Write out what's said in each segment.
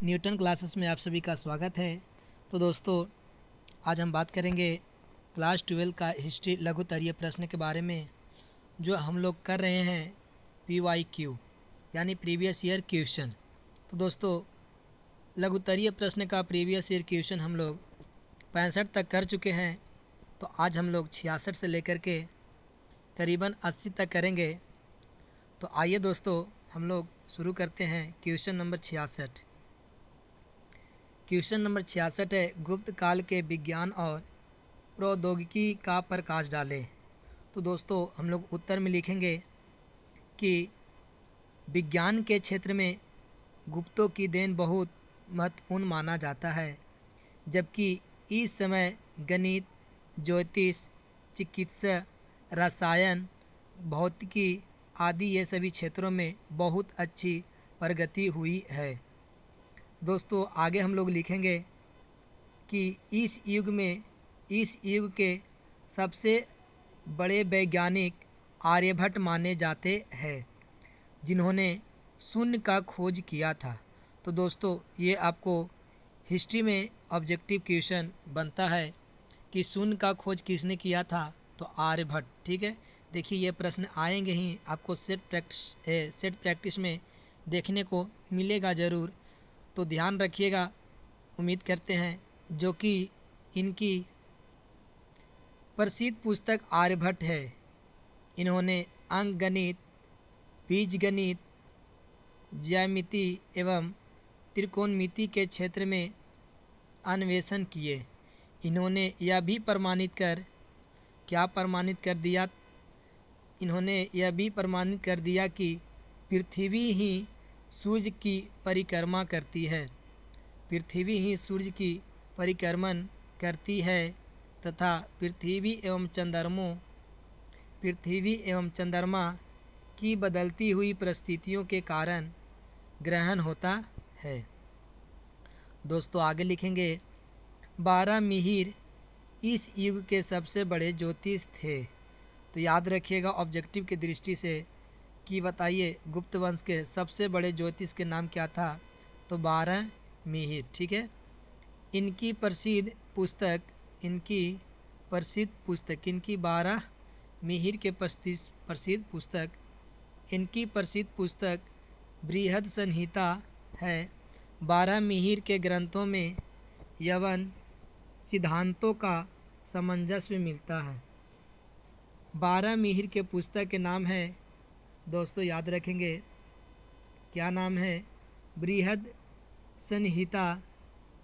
Newton classes में आप सभी का स्वागत है। तो दोस्तों, आज हम बात करेंगे क्लास 12 का हिस्ट्री लघुत्तरीय प्रश्न के बारे में, जो हम लोग कर रहे हैं PYQ यानी प्रीवियस ईयर क्वेश्चन। तो दोस्तों, लघुत्तरीय प्रश्न का प्रीवियस ईयर क्वेश्चन हम लोग 65 तक कर चुके हैं। तो आज हम लोग 66 से लेकर के करीबन 80 तक करेंगे। तो आइए दोस्तों, हम लोग शुरू करते हैं क्वेश्चन नंबर 66। क्वेश्चन नंबर 66 है, गुप्त काल के विज्ञान और प्रौद्योगिकी का प्रकाश डालें। तो दोस्तों, हम लोग उत्तर में लिखेंगे कि विज्ञान के क्षेत्र में गुप्तों की देन बहुत महत्वपूर्ण माना जाता है, जबकि इस समय गणित, ज्योतिष, चिकित्सा, रसायन, भौतिकी आदि ये सभी क्षेत्रों में बहुत अच्छी प्रगति हुई है। दोस्तों, आगे हम लोग लिखेंगे कि इस युग के सबसे बड़े वैज्ञानिक आर्यभट्ट माने जाते हैं, जिन्होंने शून्य का खोज किया था। तो दोस्तों, ये आपको हिस्ट्री में ऑब्जेक्टिव क्वेश्चन बनता है कि शून्य का खोज किसने किया था, तो आर्यभट्ट। ठीक है, देखिए ये प्रश्न आएंगे ही, आपको सेट प्रैक्टिस में देखने को मिलेगा ज़रूर। तो ध्यान रखिएगा। उम्मीद करते हैं जो कि इनकी प्रसिद्ध पुस्तक आर्यभट्ट है। इन्होंने अंकगणित, बीजगणित, ज्यामिति एवं त्रिकोणमिति के क्षेत्र में अन्वेषण किए। इन्होंने यह भी प्रमाणित कर दिया कि पृथ्वी ही सूर्य की परिक्रमा करती है। पृथ्वी ही सूर्य की परिक्रमण करती है तथा पृथ्वी एवं चंद्रमा की बदलती हुई परिस्थितियों के कारण ग्रहण होता है। दोस्तों, आगे लिखेंगे, 12 मिहिर इस युग के सबसे बड़े ज्योतिष थे। तो याद रखिएगा ऑब्जेक्टिव की दृष्टि से कि बताइए गुप्त वंश के सबसे बड़े ज्योतिष के नाम क्या था, तो 12 मिहिर। ठीक है, इनकी प्रसिद्ध पुस्तक बृहद संहिता है। 12 मिहिर के ग्रंथों में यवन सिद्धांतों का सामंजस्य मिलता है। 12 मिहिर के पुस्तक के नाम है, दोस्तों याद रखेंगे, क्या नाम है, बृहद संहिता।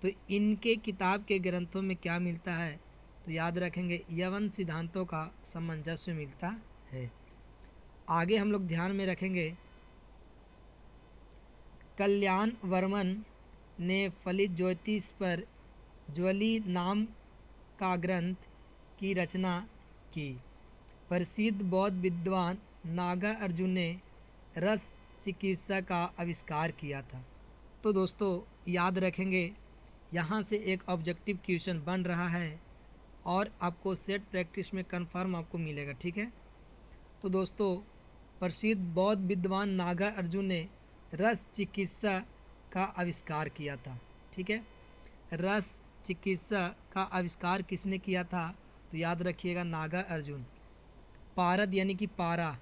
तो इनके किताब के ग्रंथों में क्या मिलता है, तो याद रखेंगे यवन सिद्धांतों का सामंजस्य मिलता है। आगे हम लोग ध्यान में रखेंगे, कल्याण वर्मन ने फलित ज्योतिष पर ज्वली नाम का ग्रंथ की रचना की। प्रसिद्ध बौद्ध विद्वान नागार्जुन ने रस चिकित्सा का आविष्कार किया था। तो दोस्तों, याद रखेंगे, यहाँ से एक ऑब्जेक्टिव क्वेश्चन बन रहा है और आपको सेट प्रैक्टिस में कंफर्म आपको मिलेगा। ठीक है, तो दोस्तों, प्रसिद्ध बौद्ध विद्वान नागार्जुन ने रस चिकित्सा का आविष्कार किया था। ठीक है, रस चिकित्सा का आविष्कार किसने किया था, तो याद रखिएगा नागार्जुन। पारद यानी कि पारा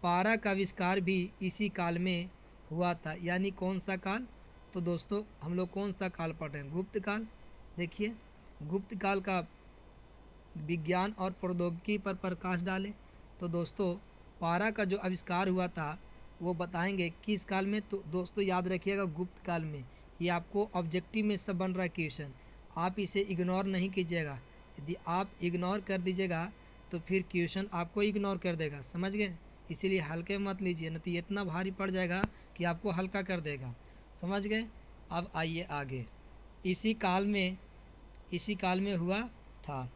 का आविष्कार भी इसी काल में हुआ था। यानी कौन सा काल, तो दोस्तों हम लोग कौन सा काल पढ़ रहे हैं, गुप्त काल। देखिए, गुप्त काल का विज्ञान और प्रौद्योगिकी पर प्रकाश डालें। तो दोस्तों, पारा का जो आविष्कार हुआ था वो बताएंगे किस काल में, तो दोस्तों याद रखिएगा गुप्त काल में। ये आपको ऑब्जेक्टिव में सब बन रहा है क्वेश्चन, आप इसे इग्नोर नहीं कीजिएगा। यदि आप इग्नोर कर दीजिएगा तो फिर क्वेश्चन आपको इग्नोर कर देगा, समझ गए। इसीलिए हल्के मत लीजिए, नहीं तो ये इतना भारी पड़ जाएगा कि आपको हल्का कर देगा, समझ गए। अब आइए आगे, इसी काल में हुआ था।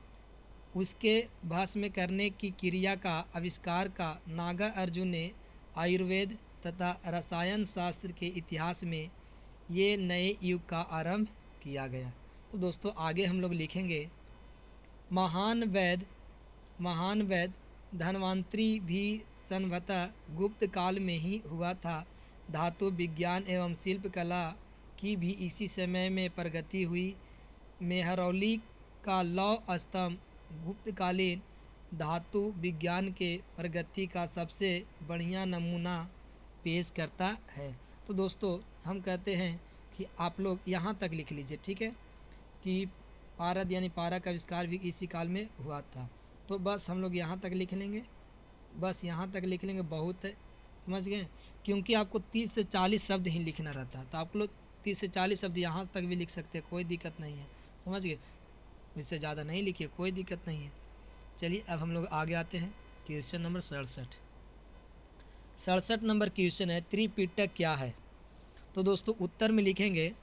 उसके भस्म करने की क्रिया का आविष्कार का नागार्जुन ने आयुर्वेद तथा रसायन शास्त्र के इतिहास में ये नए युग का आरंभ किया गया। तो दोस्तों, आगे हम लोग लिखेंगे, महान वैद धन्वंतरि भी संभवतः गुप्त काल में ही हुआ था। धातु विज्ञान एवं शिल्प कला की भी इसी समय में प्रगति हुई। मेहरौली का लौह स्तंभ गुप्तकालीन धातु विज्ञान के प्रगति का सबसे बढ़िया नमूना पेश करता है। तो दोस्तों हम कहते हैं कि आप लोग यहाँ तक लिख लीजिए, ठीक है, कि पारद यानी पारा का आविष्कार भी इसी काल में हुआ था। तो बस हम लोग यहाँ तक लिख लेंगे, बस यहाँ तक लिख लेंगे, बहुत है, समझ गए। क्योंकि आपको 30 से 40 शब्द ही लिखना रहता है, तो आप लोग 30 से 40 शब्द यहाँ तक भी लिख सकते हैं, कोई दिक्कत नहीं है, समझ गए। इससे ज़्यादा नहीं लिखिए, कोई दिक्कत नहीं है। चलिए अब हम लोग आगे आते हैं क्वेश्चन नंबर 67 नंबर क्वेश्चन है, त्रिपिटक क्या है। तो दोस्तों उत्तर में लिखेंगे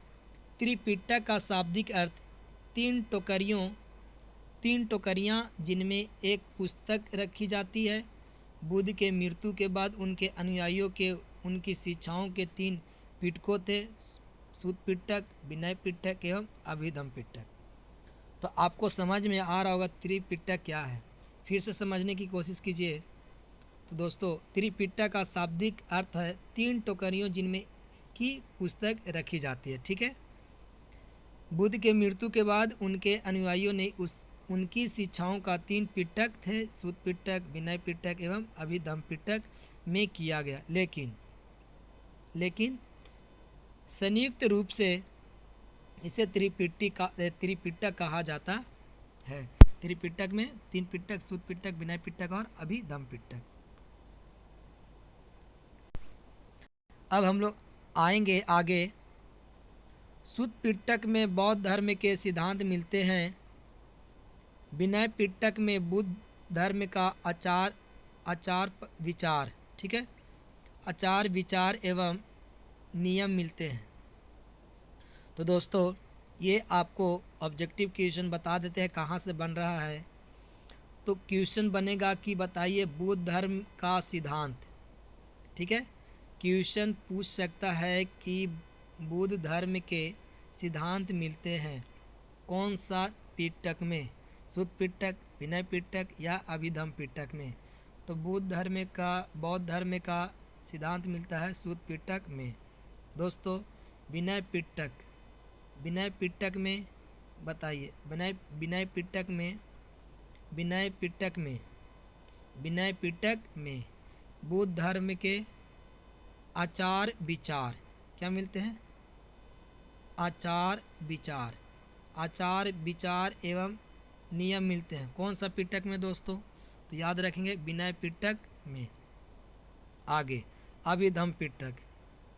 त्रिपिटक का शाब्दिक अर्थ तीन टोकरियाँ जिनमें एक पुस्तक रखी जाती है। बुद्ध के मृत्यु के बाद उनके अनुयायियों के उनकी शिक्षाओं के 3 पिटकों थे, सुत पिटक, विनय पिटक एवं अभिधम पिटक। तो आपको समझ में आ रहा होगा त्रिपिटक क्या है, फिर से समझने की कोशिश कीजिए। तो दोस्तों त्रिपिटक का शाब्दिक अर्थ है 3 टोकरियों जिनमें की पुस्तक रखी जाती है, ठीक है। बुद्ध के मृत्यु के बाद उनके अनुयायियों ने उनकी शिक्षाओं का 3 पिटक थे, सुत पिटक, विनय पिटक एवं अभिधम पिटक में किया गया। लेकिन संयुक्त रूप से इसे त्रिपिटक कहा जाता है। त्रिपिटक में 3 पिटक, सुत पिटक, विनय पिटक और अभिधम पिटक। अब हम लोग आएंगे आगे। सुत पिटक में बौद्ध धर्म के सिद्धांत मिलते हैं। विनय पिटक में बुद्ध धर्म का आचार विचार, ठीक है, आचार विचार एवं नियम मिलते हैं। तो दोस्तों ये आपको ऑब्जेक्टिव क्वेश्चन बता देते हैं कहाँ से बन रहा है। तो क्वेश्चन बनेगा कि बताइए बुद्ध धर्म का सिद्धांत, ठीक है। क्वेश्चन पूछ सकता है कि बुद्ध धर्म के सिद्धांत मिलते हैं कौन सा पिटक में, सुत पिटक, विनय पिटक या अभिधम पिटक में। तो बौद्ध धर्म का सिद्धांत मिलता है सुत पिटक में। दोस्तों विनय पिटक में बताइए, विनय पिटक में बुद्ध धर्म के आचार विचार क्या मिलते हैं, आचार विचार एवं नियम मिलते हैं। कौन सा पिटक में दोस्तों, तो याद रखेंगे विनय पिटक में। आगे अभिधम पिटक,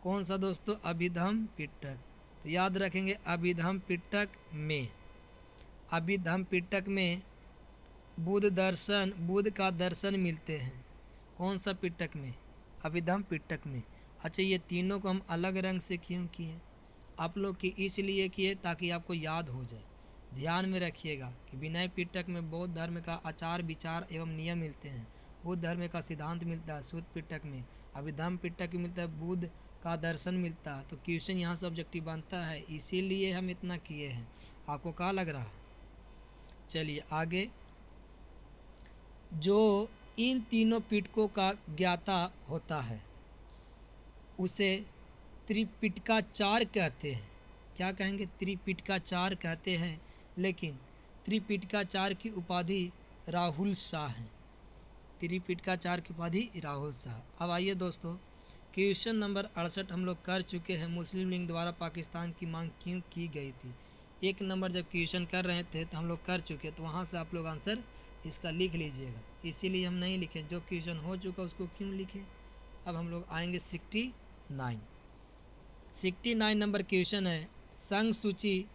कौन सा दोस्तों, अभिधम पिटक, तो याद रखेंगे अभिधम पिटक में। अभिधम पिटक में बुद्ध का दर्शन मिलते हैं। कौन सा पिटक में, अभिधम पिटक में। अच्छा ये तीनों को हम अलग रंग से क्यों किए, आप लोग की इसलिए किए ताकि आपको याद हो जाए। ध्यान में रखिएगा कि विनय पिटक में बौद्ध धर्म का आचार विचार एवं नियम मिलते हैं, बुद्ध धर्म का सिद्धांत मिलता है सुत पिटक में। अभिधम पिटक में मिलता है बुद्ध का दर्शन मिलता है। तो क्वेश्चन यहाँ से ऑब्जेक्टिव बनता है, इसीलिए हम इतना किए हैं। आपको क्या लग रहा है। चलिए आगे। जो इन तीनों पिटकों का ज्ञाता होता है उसे त्रिपिटकाचार्य कहते हैं। क्या कहेंगे, त्रिपिटकाचार्य कहते हैं। लेकिन त्रिपिटकाचार्य की उपाधि राहुल शाह है। त्रिपिटकाचार्य की उपाधि राहुल शाह। अब आइए दोस्तों क्वेश्चन नंबर 68 हम लोग कर चुके हैं। मुस्लिम लीग द्वारा पाकिस्तान की मांग क्यों की गई थी। 1 नंबर जब क्वेश्चन कर रहे थे तो हम लोग कर चुके, तो वहाँ से आप लोग आंसर इसका लिख लीजिएगा। इसीलिए हम नहीं लिखे, जो क्वेश्चन हो चुका उसको क्यों लिखे। अब हम लोग आएंगे 69 नंबर क्वेश्चन है, संघ सूची,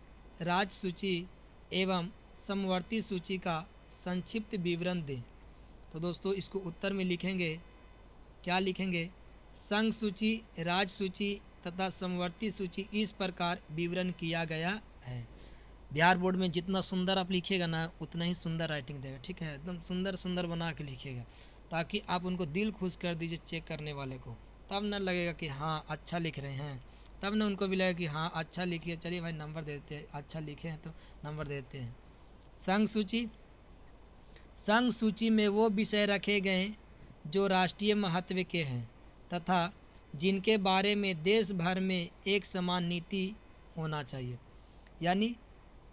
राज्य सूची एवं समवर्ती सूची का संक्षिप्त विवरण दें। तो दोस्तों इसको उत्तर में लिखेंगे, क्या लिखेंगे, संघ सूची, राज्य सूची तथा समवर्ती सूची इस प्रकार विवरण किया गया है। बिहार बोर्ड में जितना सुंदर आप लिखिएगा ना उतना ही सुंदर राइटिंग देगा, ठीक है। एकदम सुंदर सुंदर बना के लिखिएगा ताकि आप उनको दिल खुश कर दीजिए चेक करने वाले को, तब न लगेगा कि हाँ अच्छा लिख रहे हैं, तब न उनको भी लगेगा कि हाँ अच्छा लिखिए, चलिए भाई नंबर देते हैं, अच्छा लिखे हैं तो नंबर देते हैं। संघ सूची में वो विषय रखे गए जो राष्ट्रीय महत्व के हैं तथा जिनके बारे में देश भर में एक समान नीति होना चाहिए। यानी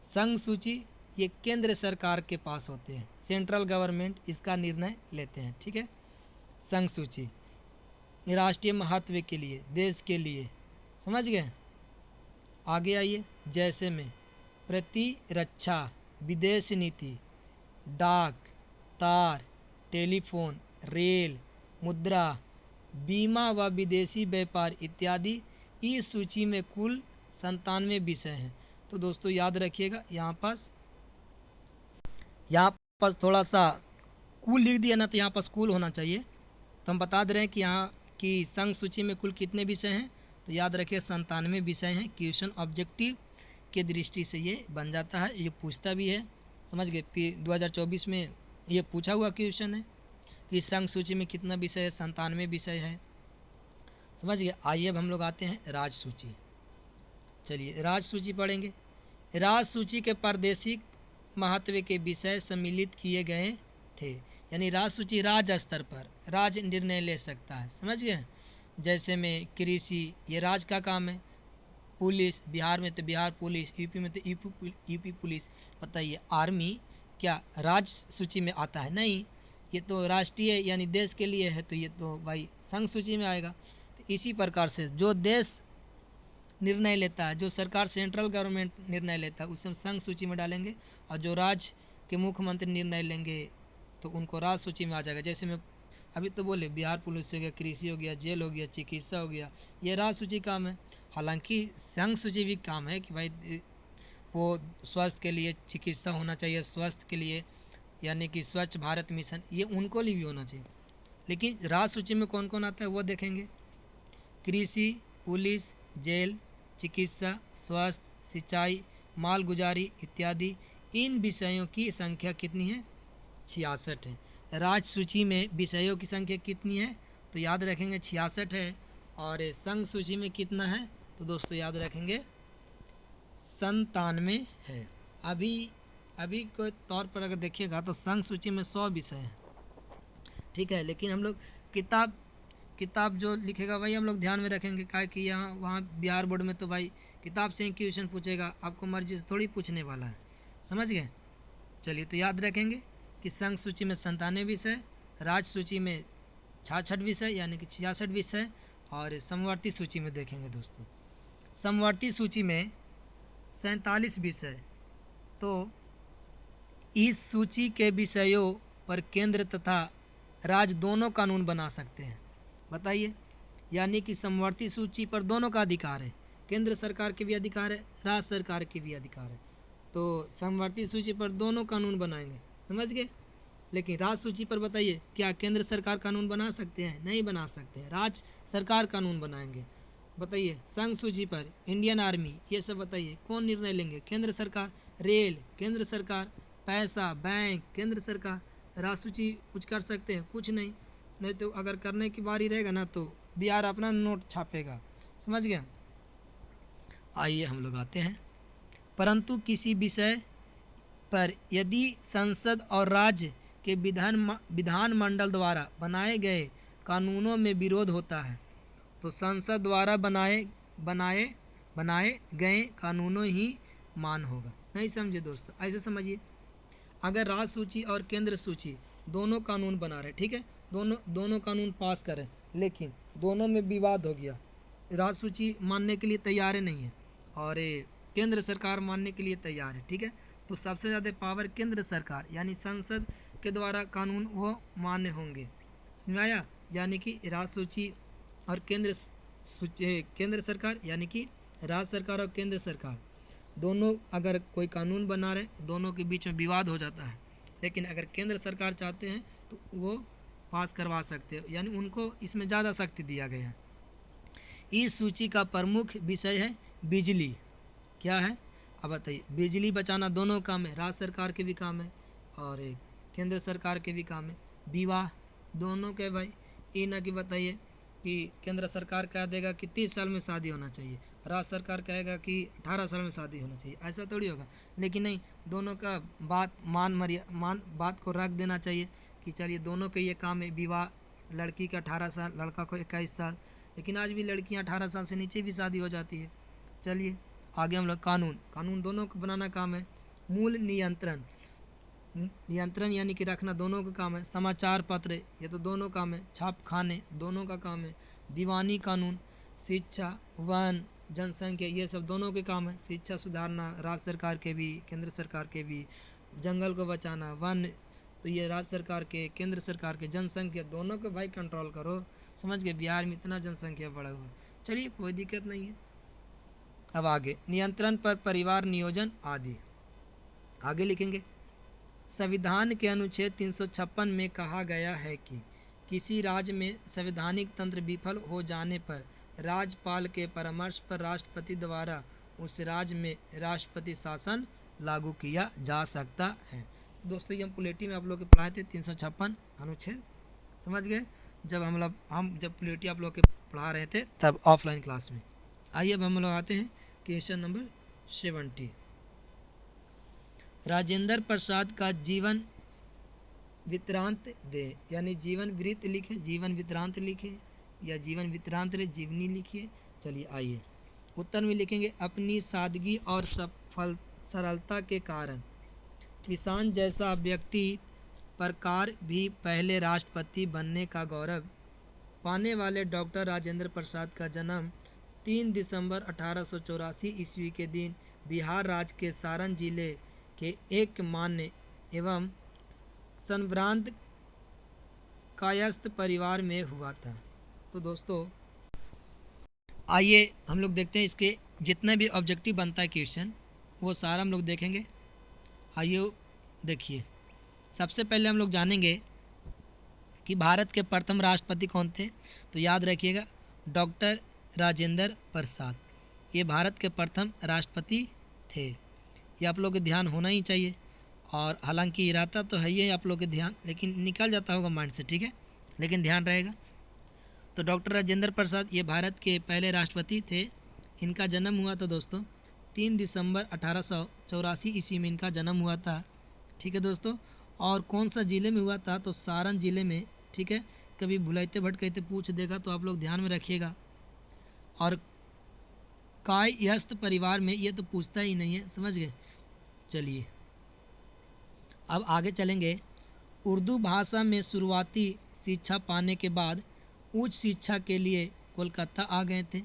संघ सूची ये केंद्र सरकार के पास होते हैं, सेंट्रल गवर्नमेंट इसका निर्णय लेते हैं, ठीक है। संघ सूची राष्ट्रीय महत्व के लिए, देश के लिए, समझ गए। आगे आइए, जैसे में प्रतिरक्षा, विदेश नीति, डाक, तार, टेलीफोन, रेल, मुद्रा, बीमा व विदेशी व्यापार इत्यादि इस सूची में कुल 97 विषय हैं। तो दोस्तों याद रखिएगा, यहाँ पास थोड़ा सा कुल लिख दिया ना, तो यहाँ पास कुल होना चाहिए। तो हम बता दे रहे हैं कि यहाँ की संघ सूची में कुल कितने विषय हैं, तो याद रखिए 97 विषय हैं। क्वेश्चन ऑब्जेक्टिव के दृष्टि से ये बन जाता है, ये पूछता भी है, समझ गए। 2024 में ये पूछा हुआ क्वेश्चन है कि संघ सूची में कितना विषय है, 97 विषय है, समझ गए। आइए अब हम लोग आते हैं राज सूची। चलिए राज सूची पढ़ेंगे। राज सूची के प्रादेशिक महत्व के विषय सम्मिलित किए गए थे, यानी राज सूची राज्य स्तर पर राज्य निर्णय ले सकता है, समझ गए। जैसे में कृषि, ये राज्य का काम है। पुलिस, बिहार में तो बिहार पुलिस, यूपी में तो यूपी पुलिस। बताइए आर्मी क्या राज्य सूची में आता है? नहीं, ये तो राष्ट्रीय यानी देश के लिए है, तो ये तो भाई संघ सूची में आएगा। तो इसी प्रकार से जो देश निर्णय लेता है, जो सरकार सेंट्रल गवर्नमेंट निर्णय लेता है, उसे हम संघ सूची में डालेंगे, और जो राज्य के मुख्यमंत्री निर्णय लेंगे तो उनको राज्य सूची में आ जाएगा। जैसे मैं अभी तो बोले बिहार पुलिस हो गया, कृषि हो गया, जेल हो गया, चिकित्सा हो गया, ये राज्य सूची काम है। हालांकि संघ सूची भी काम है कि भाई वो स्वास्थ्य के लिए चिकित्सा होना चाहिए, स्वास्थ्य के लिए यानी कि स्वच्छ भारत मिशन, ये उनको लिए भी होना चाहिए। लेकिन राज्य सूची में कौन कौन आता है वो देखेंगे। कृषि, पुलिस, जेल, चिकित्सा, स्वास्थ्य, सिंचाई, मालगुजारी इत्यादि इन विषयों की संख्या कितनी है? 66 है। राज्य सूची में विषयों की संख्या कितनी है? तो याद रखेंगे 66 है। और संघ सूची में कितना है? तो दोस्तों याद रखेंगे 97 है। अभी के तौर पर अगर देखिएगा तो संघ सूची में 100 विषय हैं, ठीक है। लेकिन हम लोग किताब जो लिखेगा वही हम लोग ध्यान में रखेंगे, क्या कि यहाँ वहाँ बिहार बोर्ड में तो भाई किताब से ही क्वेश्चन पूछेगा, आपको मर्जी से थोड़ी पूछने वाला है, समझ गए। चलिए तो याद रखेंगे कि संघ सूची में 97 विषय, राज्य सूची में 66 विषय यानी कि 66 विषय, और समवर्ती सूची में देखेंगे दोस्तों, समवर्ती सूची में 47 विषय। तो इस सूची के विषयों पर केंद्र तथा राज्य दोनों कानून बना सकते हैं। बताइए, यानी कि समवर्ती सूची पर दोनों का अधिकार है, केंद्र सरकार के भी अधिकार है, राज्य सरकार के भी अधिकार है। तो समवर्ती सूची पर दोनों कानून बनाएंगे, समझ गए। लेकिन राज्य सूची पर बताइए, क्या केंद्र सरकार कानून बना सकते हैं? नहीं बना सकते हैं, राज्य सरकार कानून बनाएंगे। बताइए संघ सूची पर इंडियन आर्मी, ये सब बताइए कौन निर्णय लेंगे? केंद्र सरकार। रेल केंद्र सरकार, पैसा बैंक केंद्र सरकार। राज्य सूची कुछ कर सकते हैं? कुछ नहीं। नहीं तो अगर करने की बारी रहेगा ना तो बिहार अपना नोट छापेगा, समझ गया। आइए हम लोग आते हैं, परंतु किसी विषय पर यदि संसद और राज्य के विधानमंडल द्वारा बनाए गए कानूनों में विरोध होता है तो संसद द्वारा बनाए गए कानूनों ही मान होगा। नहीं समझे दोस्तों? ऐसे समझिए, अगर राज्य सूची और केंद्र सूची दोनों कानून बना रहे, ठीक है, दोनों कानून पास करें, लेकिन दोनों में विवाद हो गया, राज्य सूची मानने के लिए तैयार नहीं है और केंद्र सरकार मानने के लिए तैयार है, ठीक है, तो सबसे ज़्यादा पावर केंद्र सरकार यानी संसद के द्वारा कानून वो मान्य होंगे। समझ में आया? यानी कि राज्य सूची और केंद्र सरकार यानी कि राज्य सरकार और केंद्र सरकार दोनों अगर कोई कानून बना रहे, दोनों के बीच में विवाद हो जाता है, लेकिन अगर केंद्र सरकार चाहते हैं तो वो पास करवा सकते हैं, यानी उनको इसमें ज़्यादा शक्ति दिया गया है। इस सूची का प्रमुख विषय है बिजली। क्या है? अब बताइए, बिजली बचाना दोनों काम है, राज्य सरकार के भी काम है और केंद्र सरकार के भी काम है। विवाह दोनों के भाई, ये ना कि बताइए कि केंद्र सरकार कह देगा कि 30 साल में शादी होना चाहिए, राज्य सरकार कहेगा कि 18 साल में शादी होना चाहिए, ऐसा थोड़ी होगा। लेकिन नहीं, दोनों का बात को रख देना चाहिए कि चलिए दोनों के ये काम है। विवाह, लड़की का 18 साल, लड़का को 21 साल, लेकिन आज भी लड़कियां 18 साल से नीचे भी शादी हो जाती है। चलिए आगे हम लोग कानून, कानून दोनों को बनाना काम है। मूल नियंत्रण, नियंत्रण यानी कि रखना दोनों का काम है। समाचार पत्र ये तो दोनों काम है। छाप खाने दोनों का काम है। दीवानी कानून, शिक्षा, वन, जनसंख्या ये सब दोनों के काम है। शिक्षा सुधारना राज्य सरकार के भी केंद्र सरकार के भी। जंगल को बचाना, वन तो ये राज्य सरकार के केंद्र सरकार के। जनसंख्या दोनों को भाई कंट्रोल करो, समझ गए। बिहार में इतना जनसंख्या बढ़ा हुआ है, चलिए कोई दिक्कत नहीं है। अब आगे नियंत्रण पर परिवार नियोजन आदि आगे लिखेंगे। संविधान के अनुच्छेद 356 में कहा गया है कि किसी राज्य में संवैधानिक तंत्र विफल हो जाने पर राज्यपाल के परामर्श पर राष्ट्रपति द्वारा उस राज्य में राष्ट्रपति शासन लागू किया जा सकता है। दोस्तों ये हम पुलेटी में आप लोग के पढ़ाए थे 356 अनुच्छेद, समझ गए। जब हम जब पुलेटी आप लोग के पढ़ा रहे थे तब ऑफलाइन क्लास में। आइए अब हम लोग आते हैं क्वेश्चन नंबर 70। राजेंद्र प्रसाद का जीवन वृत्तांत दे, यानी जीवन वृत्त लिखे, जीवन वृत्तांत लिखे या जीवन वृत्तांत रे जीवनी लिखिए। चलिए आइए उत्तर में लिखेंगे। अपनी सादगी और सफल सरलता के कारण किसान जैसा व्यक्ति प्रकार भी पहले राष्ट्रपति बनने का गौरव पाने वाले डॉक्टर राजेंद्र प्रसाद का जन्म 3 दिसंबर 1884 ईस्वी के दिन बिहार राज्य के सारण जिले के एक मान्य एवं संभ्रांत कायस्थ परिवार में हुआ था। तो दोस्तों आइए हम लोग देखते हैं इसके जितना भी ऑब्जेक्टिव बनता है क्वेश्चन वो सारा हम लोग देखेंगे। आइए देखिए, सबसे पहले हम लोग जानेंगे कि भारत के प्रथम राष्ट्रपति कौन थे। तो याद रखिएगा डॉक्टर राजेंद्र प्रसाद, ये भारत के प्रथम राष्ट्रपति थे। ये आप लोग के ध्यान होना ही चाहिए। और हालांकि रहता तो है ही आप लोग के ध्यान, लेकिन निकल जाता होगा माइंड से, ठीक है, लेकिन ध्यान रहेगा। तो डॉक्टर राजेंद्र प्रसाद ये भारत के पहले राष्ट्रपति थे। इनका जन्म हुआ था दोस्तों 3 दिसंबर 1884 ईस्वी में इनका जन्म हुआ था, ठीक है दोस्तों। और कौन सा ज़िले में हुआ था, तो सारण ज़िले में, ठीक है। कभी भुलाइते भटकाइते पूछ देगा तो आप लोग ध्यान में रखिएगा। और कायस्थ परिवार में ये तो पूछता ही नहीं है, समझ गए। चलिए अब आगे चलेंगे। उर्दू भाषा में शुरुआती शिक्षा पाने के बाद उच्च शिक्षा के लिए कोलकाता आ गए थे।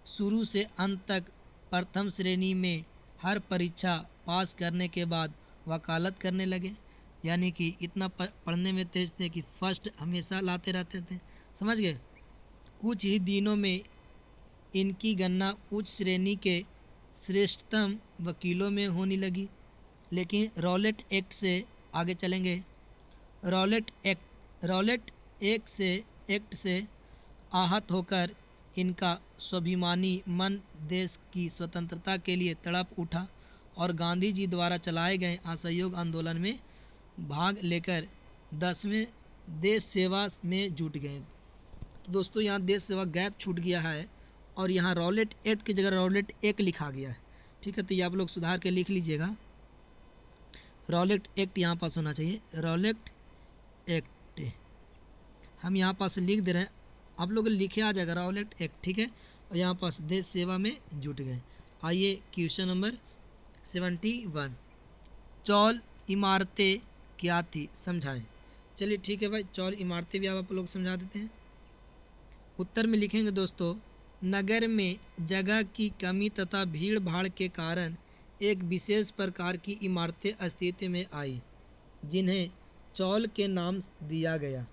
शुरू से अंत तक प्रथम श्रेणी में हर परीक्षा पास करने के बाद वकालत करने लगे, यानी कि इतना पढ़ने में तेज थे कि फर्स्ट हमेशा लाते रहते थे, समझ गए। कुछ ही दिनों में इनकी गणना उच्च श्रेणी के श्रेष्ठतम वकीलों में होने लगी। लेकिन रॉलेट एक्ट से आगे चलेंगे। रॉलेट एक्ट से आहत होकर इनका स्वाभिमानी मन देश की स्वतंत्रता के लिए तड़प उठा और गांधी जी द्वारा चलाए गए असहयोग आंदोलन में भाग लेकर 10वें देश सेवा में जुट गए। तो दोस्तों यहाँ देश सेवा गैप छूट गया है और यहाँ रॉलेट एक्ट की जगह रॉलेट एक्ट लिखा गया है, ठीक है। तो ये आप लोग सुधार के लिख लीजिएगा। रॉलेट एक्ट यहाँ पास होना चाहिए, रॉलेट एक्ट हम यहाँ पास लिख दे रहे हैं, आप लोग लिखे आ जाएगा रॉलेट एक्ट, ठीक है। और यहाँ पास देश सेवा में जुट गए। आइए क्वेश्चन नंबर 71। चौल इमारतें क्या थी, समझाएं। चलिए ठीक है भाई, चौल इमारतें भी आप लोग समझा देते हैं। उत्तर में लिखेंगे दोस्तों, नगर में जगह की कमी तथा भीड़ भाड़ के कारण एक विशेष प्रकार की इमारतें अस्तित्व में आई जिन्हें चौल के नाम दिया गया।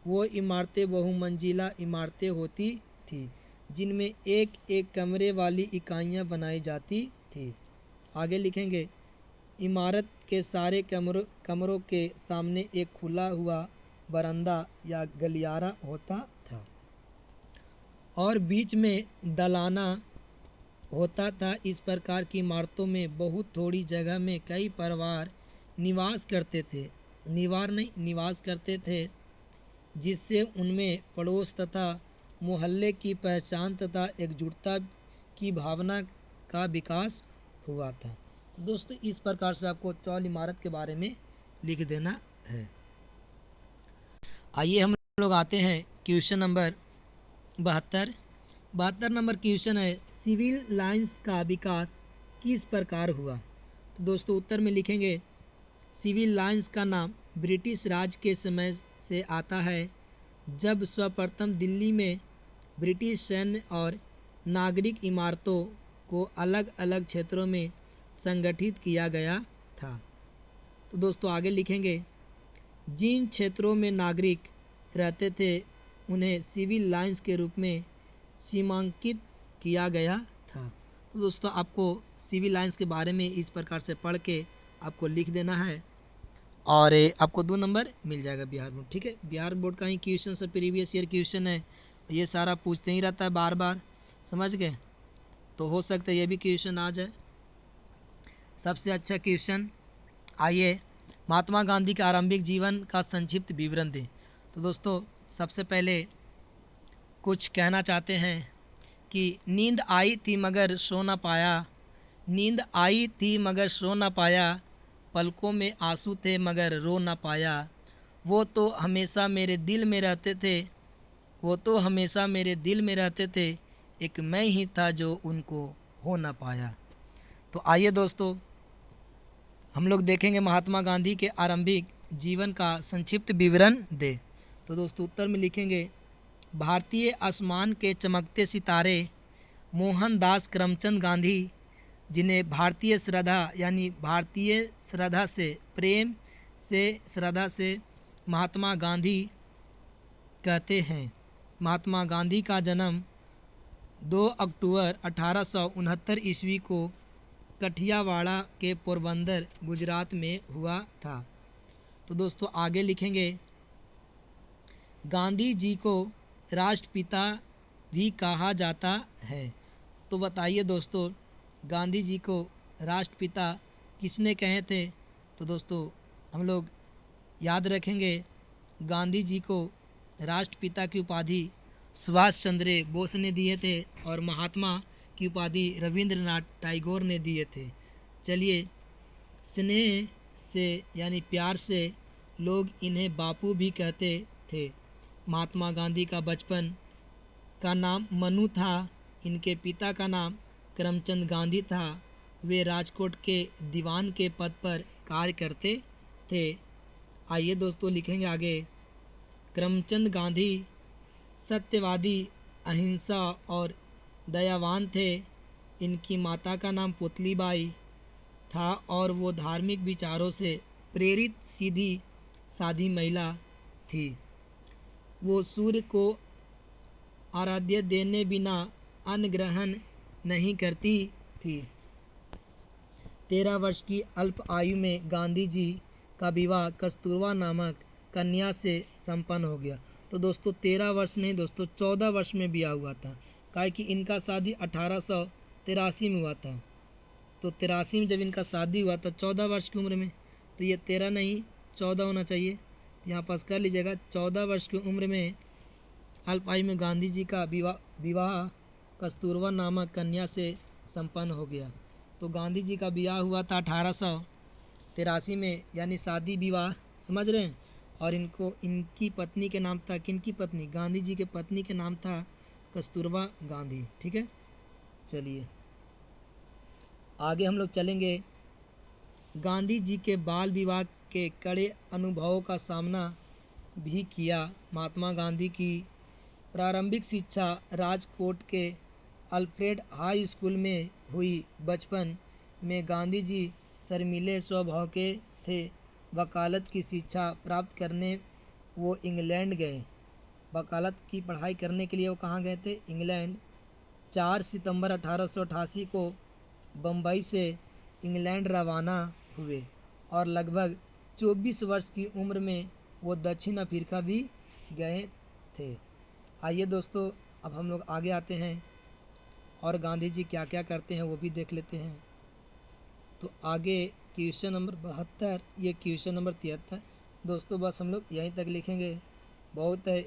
वो इमारतें बहुमंजिला इमारतें होती थी जिनमें एक एक कमरे वाली इकाइयाँ बनाई जाती थी। आगे लिखेंगे, इमारत के सारे कमरों के सामने एक खुला हुआ बरामदा या गलियारा होता था और बीच में दलाना होता था। इस प्रकार की इमारतों में बहुत थोड़ी जगह में कई परिवार निवास करते थे, जिससे उनमें पड़ोस तथा मोहल्ले की पहचान तथा एकजुटता की भावना का विकास हुआ था। दोस्तों इस प्रकार से आपको चौल इमारत के बारे में लिख देना है। आइए हम लोग आते हैं क्वेश्चन नंबर 72 नंबर क्वेश्चन है, सिविल लाइंस का विकास किस प्रकार हुआ? तो दोस्तों उत्तर में लिखेंगे सिविल लाइंस का नाम ब्रिटिश राज के समय से आता है, जब सर्वप्रथम दिल्ली में ब्रिटिश सैन्य और नागरिक इमारतों को अलग अलग क्षेत्रों में संगठित किया गया था। तो दोस्तों आगे लिखेंगे जिन क्षेत्रों में नागरिक रहते थे उन्हें सिविल लाइंस के रूप में सीमांकित किया गया था। तो दोस्तों आपको सिविल लाइंस के बारे में इस प्रकार से पढ़ के आपको लिख देना है और आपको 2 नंबर मिल जाएगा बिहार बोर्ड। ठीक है, बिहार बोर्ड का ही क्वेश्चन से प्रीवियस ईयर क्वेश्चन है, ये सारा पूछते ही रहता है बार बार, समझ गए? तो हो सकता है ये भी क्वेश्चन आ जाए। सबसे अच्छा क्वेश्चन, आइए महात्मा गांधी के आरंभिक जीवन का संक्षिप्त विवरण दें। तो दोस्तों सबसे पहले कुछ कहना चाहते हैं कि नींद आई थी मगर सो ना पाया, नींद आई थी मगर सो ना पाया, पलकों में आंसू थे मगर रो ना पाया, वो तो हमेशा मेरे दिल में रहते थे, वो तो हमेशा मेरे दिल में रहते थे, एक मैं ही था जो उनको हो ना पाया। तो आइए दोस्तों हम लोग देखेंगे महात्मा गांधी के आरंभिक जीवन का संक्षिप्त विवरण दे। तो दोस्तों उत्तर में लिखेंगे भारतीय आसमान के चमकते सितारे मोहनदास करमचंद गांधी, जिन्हें भारतीय श्रद्धा यानी भारतीय श्रद्धा से प्रेम से श्रद्धा से महात्मा गांधी कहते हैं। महात्मा गांधी का जन्म 2 अक्टूबर 1869 ईस्वी को कठियावाड़ा के पोरबंदर गुजरात में हुआ था। तो दोस्तों आगे लिखेंगे गांधी जी को राष्ट्रपिता भी कहा जाता है। तो बताइए दोस्तों गांधी जी को राष्ट्रपिता किसने कहे थे? तो दोस्तों हम लोग याद रखेंगे गांधी जी को राष्ट्रपिता की उपाधि सुभाष चंद्र बोस ने दिए थे और महात्मा की उपाधि रविंद्रनाथ टैगोर ने दिए थे। चलिए स्नेह से यानी प्यार से लोग इन्हें बापू भी कहते थे। महात्मा गांधी का बचपन का नाम मनु था, इनके पिता का नाम करमचंद गांधी था, वे राजकोट के दीवान के पद पर कार्य करते थे। आइए दोस्तों लिखेंगे आगे करमचंद गांधी सत्यवादी, अहिंसा और दयावान थे। इनकी माता का नाम पुतलीबाई था और वो धार्मिक विचारों से प्रेरित सीधी सादी महिला थी। वो सूर्य को आराध्य देने बिना अन्न ग्रहण नहीं करती थी। 13 वर्ष की अल्प आयु में गांधी जी का विवाह कस्तूरबा नामक कन्या से संपन्न हो गया। तो दोस्तों 13 वर्ष नहीं दोस्तों 14 वर्ष में ब्याह हुआ था, काहे कि इनका शादी 1883 में हुआ था। तो 83 में जब इनका शादी हुआ था 14 वर्ष की उम्र में, तो ये 13 नहीं 14 होना चाहिए, यहाँ पास कर लीजिएगा। 14 वर्ष की उम्र में अल्प आयु में गांधी जी का विवाह कस्तूरबा नामक कन्या से संपन्न हो गया। तो गांधी जी का ब्याह हुआ था 1883 में, यानी शादी विवाह, समझ रहे हैं। और इनकी पत्नी के नाम था, किनकी पत्नी? गांधी जी के पत्नी के नाम था कस्तूरबा गांधी। ठीक है, चलिए आगे हम लोग चलेंगे। गांधी जी के बाल विवाह के कड़े अनुभवों का सामना भी किया। महात्मा गांधी की प्रारंभिक शिक्षा राजकोट के अल्फ्रेड हाई स्कूल में हुई। बचपन में गांधी जी शर्मीले स्वभाव के थे। वकालत की शिक्षा प्राप्त करने वो इंग्लैंड गए। वकालत की पढ़ाई करने के लिए वो कहाँ गए थे? इंग्लैंड। 4 सितंबर 1888 को बम्बई से इंग्लैंड रवाना हुए और लगभग 24 वर्ष की उम्र में वो दक्षिण अफ्रीका भी गए थे। आइए दोस्तों अब हम लोग आगे आते हैं और गांधी जी क्या क्या करते हैं वो भी देख लेते हैं। तो आगे क्वेश्चन नंबर 72, ये क्वेश्चन नंबर 73 दोस्तों, बस हम लोग यहीं तक लिखेंगे। बहुत है,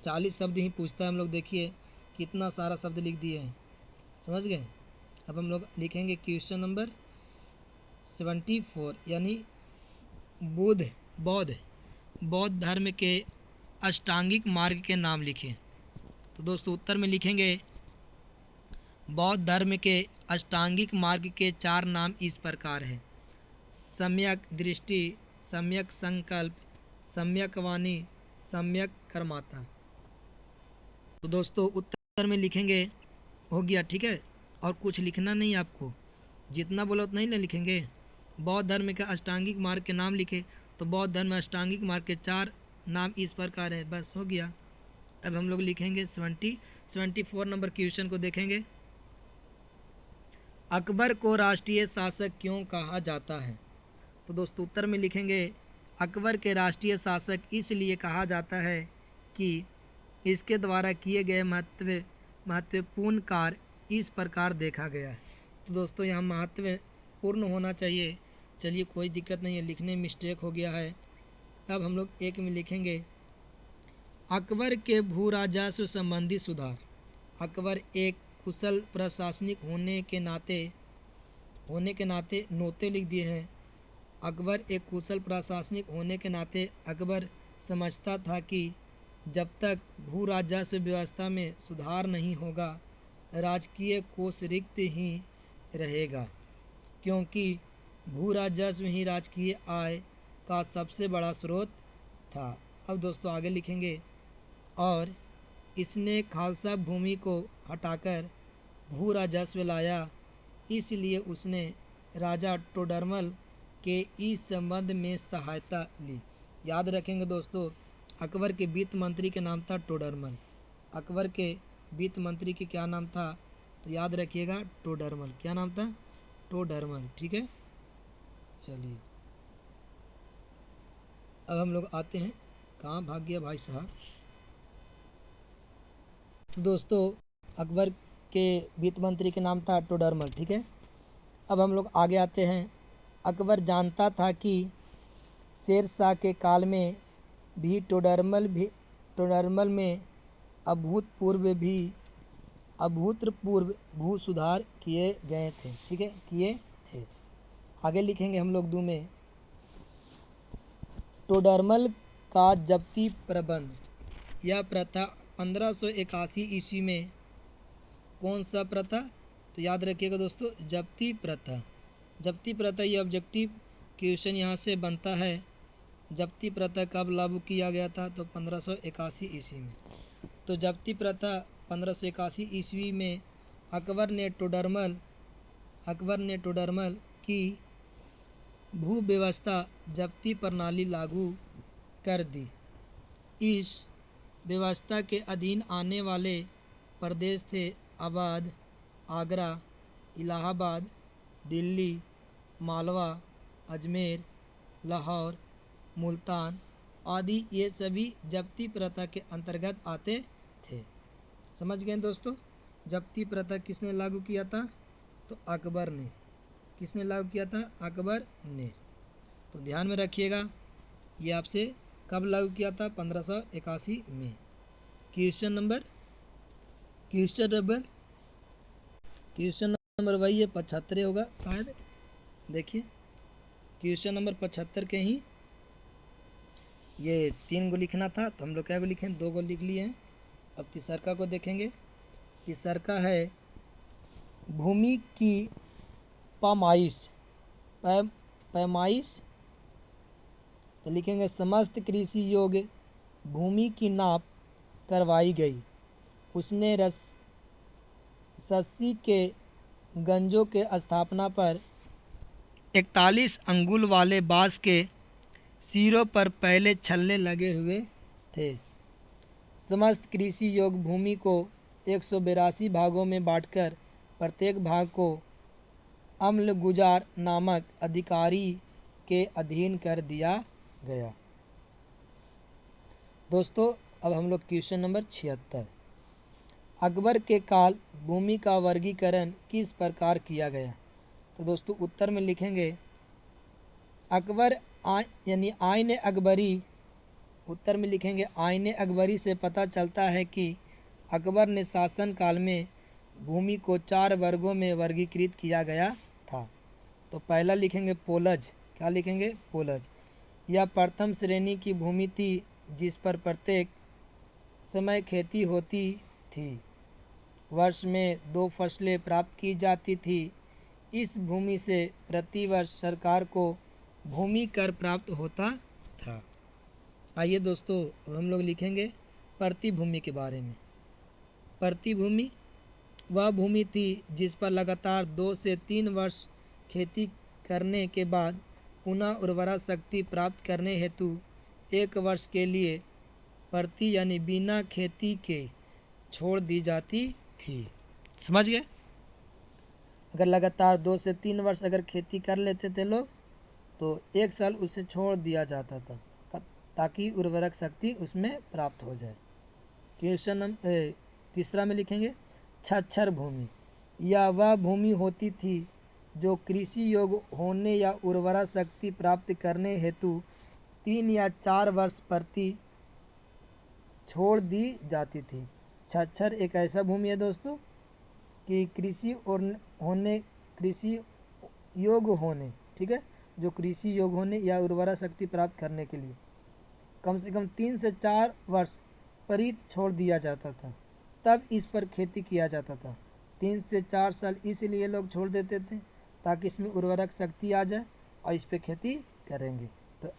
40 शब्द ही पूछता है हम लोग, देखिए कितना सारा शब्द लिख दिए हैं, समझ गए। अब हम लोग लिखेंगे क्वेश्चन नंबर 74, यानी बौद्ध धर्म के अष्टांगिक मार्ग के नाम लिखें। तो दोस्तों उत्तर में लिखेंगे बौद्ध धर्म के अष्टांगिक मार्ग के 4 नाम इस प्रकार हैं: सम्यक दृष्टि, सम्यक संकल्प, सम्यक वाणी, सम्यक कर्माता। तो दोस्तों उत्तर में लिखेंगे, हो गया, ठीक है, और कुछ लिखना नहीं आपको, जितना बोला उतना ही ना लिखेंगे। बौद्ध धर्म के अष्टांगिक मार्ग के नाम लिखे, तो बौद्ध धर्म में अष्टांगिक मार्ग के 4 नाम इस प्रकार है, बस हो गया। अब हम लोग लिखेंगे 74 नंबर क्वेश्चन को देखेंगे। अकबर को राष्ट्रीय शासक क्यों कहा जाता है? तो दोस्तों उत्तर में लिखेंगे, अकबर के राष्ट्रीय शासक इसलिए कहा जाता है कि इसके द्वारा किए गए महत्वपूर्ण कार्य इस प्रकार देखा गया है। तो दोस्तों यहाँ महत्वपूर्ण होना चाहिए, चलिए कोई दिक्कत नहीं है, लिखने में मिस्टेक हो गया है। अब हम लोग एक में लिखेंगे, अकबर के भू राजस्व संबंधी सुधार। अकबर एक कुशल प्रशासनिक होने के नाते नोते लिख दिए हैं। अकबर एक कुशल प्रशासनिक होने के नाते अकबर समझता था कि जब तक भू राजस्व व्यवस्था में सुधार नहीं होगा, राजकीय कोष रिक्त ही रहेगा, क्योंकि भू राजस्व ही राजकीय आय का सबसे बड़ा स्रोत था। अब दोस्तों आगे लिखेंगे, और इसने खालसा भूमि को हटाकर भू राजस्व लाया, इसलिए उसने राजा टोडरमल के इस संबंध में सहायता ली। याद रखेंगे दोस्तों, अकबर के वित्त मंत्री के नाम था टोडरमल। अकबर के वित्त मंत्री के क्या नाम था? तो याद रखिएगा टोडरमल। क्या नाम था? टोडरमल, ठीक है। चलिए अब हम लोग आते हैं, कहाँ भाग गया भाई साहब। तो दोस्तों अकबर के वित्त मंत्री के नाम था टोडरमल, ठीक है। अब हम लोग आगे आते हैं। अकबर जानता था कि शेर शाह के काल में भी टोडरमल में अभूतपूर्व भू सुधार किए गए थे, ठीक है, किए थे। आगे लिखेंगे हम लोग दो में, टोडरमल का जब्ती प्रबंध, यह प्रथा 1581 ईस्वी में, कौन सा प्रथा? तो याद रखिएगा दोस्तों, जब्ती प्रथा। जब्ती प्रथा, ये ऑब्जेक्टिव क्वेश्चन यहाँ से बनता है। जब्ती प्रथा कब लागू किया गया था? तो 1581 ईस्वी में। तो जब्ती प्रथा 1581 ईस्वी में अकबर ने टोडरमल की भू व्यवस्था जब्ती प्रणाली लागू कर दी। इस व्यवस्था के अधीन आने वाले प्रदेश थे अवध, आगरा, इलाहाबाद, दिल्ली, मालवा, अजमेर, लाहौर, मुल्तान आदि। ये सभी जब्ती प्रथा के अंतर्गत आते थे। समझ गए दोस्तों, जब्ती प्रथा किसने लागू किया था? तो अकबर ने। किसने लागू किया था? अकबर ने। तो ध्यान में रखिएगा, ये आपसे कब लागू किया था? 1581 में। क्वेश्चन नंबर वही है, 75 होगा शायद। देखिए क्वेश्चन नंबर 75 के ही ये 3 गो लिखना था, तो हम लोग क्या गो लिखे? 2 गो लिख लिए हैं। अब तीसरका को देखेंगे। तीसरका है भूमि की पैमाइश। तो लिखेंगे, समस्त कृषि योग्य भूमि की नाप करवाई गई। उसने रस्सी के गंजों के स्थापना पर 41 अंगुल वाले बांस के सिरों पर पहले छल्ले लगे हुए थे। समस्त कृषि योग्य भूमि को 182 भागों में बांटकर प्रत्येक भाग को अम्लगुजार नामक अधिकारी के अधीन कर दिया गया। दोस्तों अब हम लोग क्वेश्चन नंबर 76, अकबर के काल भूमि का वर्गीकरण किस प्रकार किया गया? तो दोस्तों उत्तर में लिखेंगे, अकबर यानी आईन अकबरी। उत्तर में लिखेंगे, आईन अकबरी से पता चलता है कि अकबर ने शासन काल में भूमि को 4 वर्गों में वर्गीकृत किया गया था। तो पहला लिखेंगे पोलज। क्या लिखेंगे? पोलज। यह प्रथम श्रेणी की भूमि थी जिस पर प्रत्येक समय खेती होती थी। वर्ष में 2 फसलें प्राप्त की जाती थी। इस भूमि से प्रतिवर्ष सरकार को भूमि कर प्राप्त होता था। आइए दोस्तों, अब हम लोग लिखेंगे प्रतिभूमि के बारे में। प्रतिभूमि वह भूमि थी जिस पर लगातार 2 से 3 वर्ष खेती करने के बाद पुनः उर्वरा शक्ति प्राप्त करने हेतु 1 वर्ष के लिए प्रति यानी बिना खेती के छोड़ दी जाती थी। समझ गए? अगर लगातार 2 से 3 वर्ष अगर खेती कर लेते थे लोग तो 1 साल उसे छोड़ दिया जाता था ताकि उर्वरक शक्ति उसमें प्राप्त हो जाए। क्वेश्चन तीसरा में लिखेंगे छच्छर भूमि। यह वह भूमि होती थी जो कृषि योग्य होने या उर्वरा शक्ति प्राप्त करने हेतु 3 या 4 वर्ष प्रति छोड़ दी जाती थी। छच्छर एक ऐसा भूमि है दोस्तों कि कृषि योग्य होने, ठीक है, जो कृषि योग्य होने या उर्वरा शक्ति प्राप्त करने के लिए कम से कम 3 से 4 वर्ष परित छोड़ दिया जाता था, तब इस पर खेती किया जाता था। 3 से 4 साल इसलिए लोग छोड़ देते थे ताकि इसमें उर्वरक शक्ति आ जाए और इस पर खेती करेंगे। तो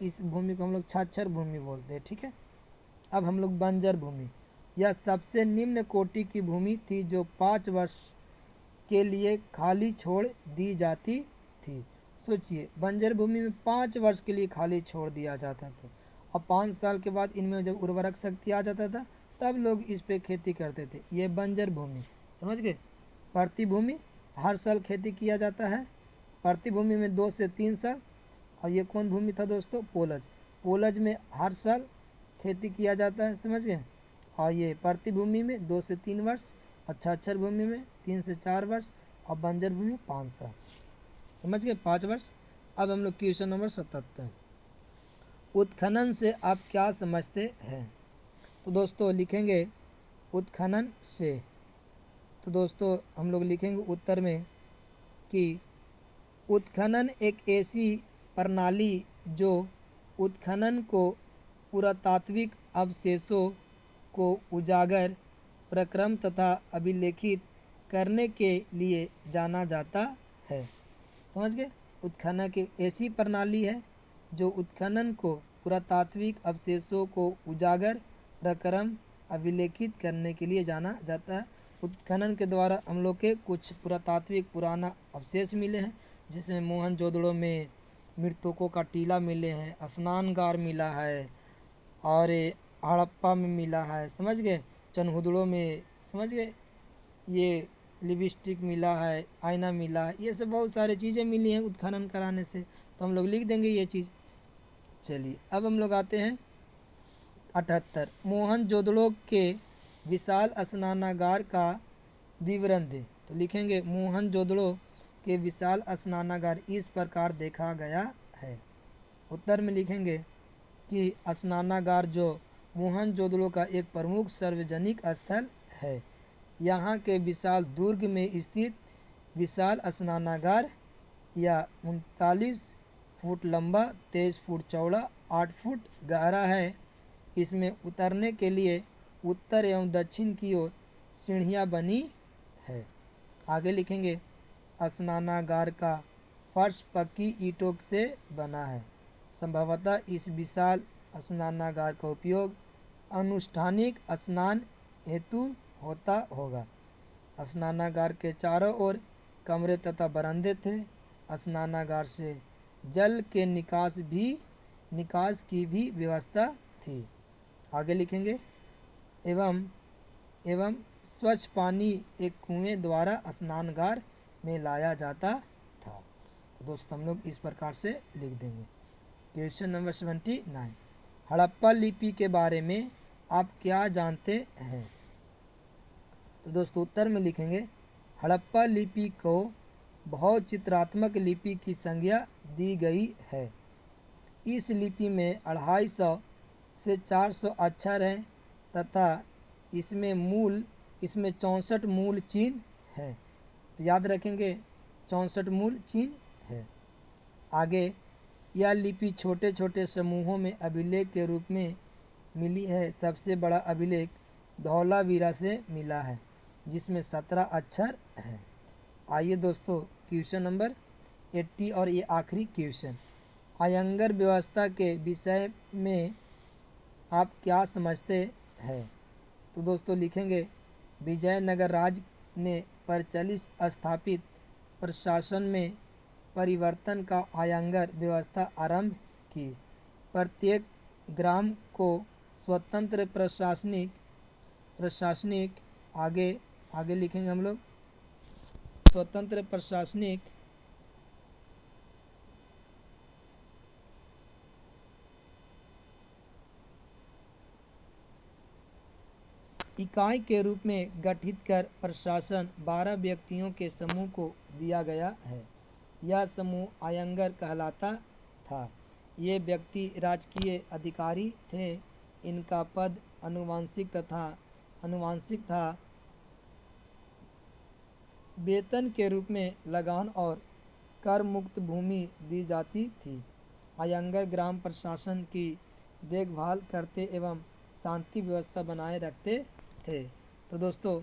इस भूमि को हम लोग छाछर भूमि बोलते हैं, ठीक है। अब हम लोग बंजर भूमि। यह सबसे निम्न कोटि की भूमि थी जो 5 वर्ष के लिए खाली छोड़ दी जाती थी। सोचिए, बंजर भूमि में 5 वर्ष के लिए खाली छोड़ दिया जाता था और 5 साल के बाद इनमें जब उर्वरक शक्ति आ जाता था तब लोग इस पे खेती करते थे। ये बंजर भूमि, समझ गए। प्रतिभूमि हर साल खेती किया जाता है। प्रतिभूमि में 2 से 3 साल। और ये कौन भूमि था दोस्तों? पोलज। पोलज में हर साल खेती किया जाता है, समझ गए। और ये प्रतिभूमि में 2 से 3 वर्ष, और छाछर भूमि में 3 से 4 वर्ष, और बंजर भूमि 5 साल, समझ गए, 5 वर्ष। अब हम लोग क्वेश्चन नंबर 77, उत्खनन से आप क्या समझते हैं? तो दोस्तों लिखेंगे उत्खनन से। तो दोस्तों हम लोग लिखेंगे उत्तर में कि उत्खनन एक ऐसी प्रणाली जो उत्खनन को पुरातात्विक अवशेषों को उजागर, प्रक्रम तथा अभिलेखित करने के लिए जाना जाता है। समझ गए? उत्खनन की ऐसी प्रणाली है जो उत्खनन को पुरातात्विक अवशेषों को उजागर, प्रक्रम, अभिलेखित करने के लिए जाना जाता है। उत्खनन के द्वारा हम लोग के कुछ पुरातात्विक पुराना अवशेष मिले हैं, जिसमें मोहनजोदड़ो में मृतकों का टीला मिले हैं, स्नानगार मिला है, और हड़प्पा में मिला है, समझ गए, चनहुदड़ो में, समझ गए, ये लिपस्टिक मिला है, आईना मिला है, ये सब बहुत सारी चीज़ें मिली हैं उत्खनन कराने से। तो हम लोग लिख देंगे ये चीज़। चलिए अब हम लोग आते हैं 78, मोहनजोदड़ो के विशाल स्नानागार का विवरण दें। तो लिखेंगे मोहनजोदड़ो के विशाल स्नानागार इस प्रकार देखा गया है। उत्तर में लिखेंगे कि स्नानागार जो मोहनजोदड़ो का एक प्रमुख सार्वजनिक स्थल है। यहाँ के विशाल दुर्ग में स्थित विशाल स्नानागार या 39 फुट लंबा, 23 फुट चौड़ा, 8 फुट गहरा है। इसमें उतरने के लिए उत्तर एवं दक्षिण की ओर सीढ़ियाँ बनी है। आगे लिखेंगे स्नानागार का फर्श पक्की ईंटों से बना है। संभवतः इस विशाल स्नानागार का उपयोग अनुष्ठानिक स्नान हेतु होता होगा। स्नानागार के चारों ओर कमरे तथा बरामदे थे। स्नानागार से जल के निकास की भी व्यवस्था थी। आगे लिखेंगे एवं स्वच्छ पानी एक कुएं द्वारा स्नानागार में लाया जाता था। तो दोस्तों हम लोग इस प्रकार से लिख देंगे। क्वेश्चन नंबर 79, हड़प्पा लिपि के बारे में आप क्या जानते हैं? तो दोस्तों उत्तर में लिखेंगे हड़प्पा लिपि को बहुत चित्रात्मक लिपि की संज्ञा दी गई है। इस लिपि में 250 से 400 अक्षर हैं तथा इसमें 64 मूल चिन्ह हैं। तो याद रखेंगे 64 मूल चिन्ह है। आगे यह लिपि छोटे छोटे समूहों में अभिलेख के रूप में मिली है। सबसे बड़ा अभिलेख धौलावीरा से मिला है। जिसमें 17 अक्षर हैं। आइए दोस्तों क्वेश्चन नंबर 80 और ये आखिरी क्वेश्चन, अयंगर व्यवस्था के विषय में आप क्या समझते हैं। तो दोस्तों लिखेंगे, विजयनगर राज्य ने प्रचलित स्थापित प्रशासन में परिवर्तन का अयंगर व्यवस्था आरंभ की। प्रत्येक ग्राम को स्वतंत्र प्रशासनिक आगे आगे लिखेंगे हम लोग, स्वतंत्र प्रशासनिक इकाई के रूप में गठित कर प्रशासन 12 व्यक्तियों के समूह को दिया गया है। यह समूह अयंगर कहलाता था। ये व्यक्ति राजकीय अधिकारी थे। इनका पद आनुवंशिक था। वेतन के रूप में लगान और कर मुक्त भूमि दी जाती थी। अयंगर ग्राम प्रशासन की देखभाल करते एवं शांति व्यवस्था बनाए रखते थे। तो दोस्तों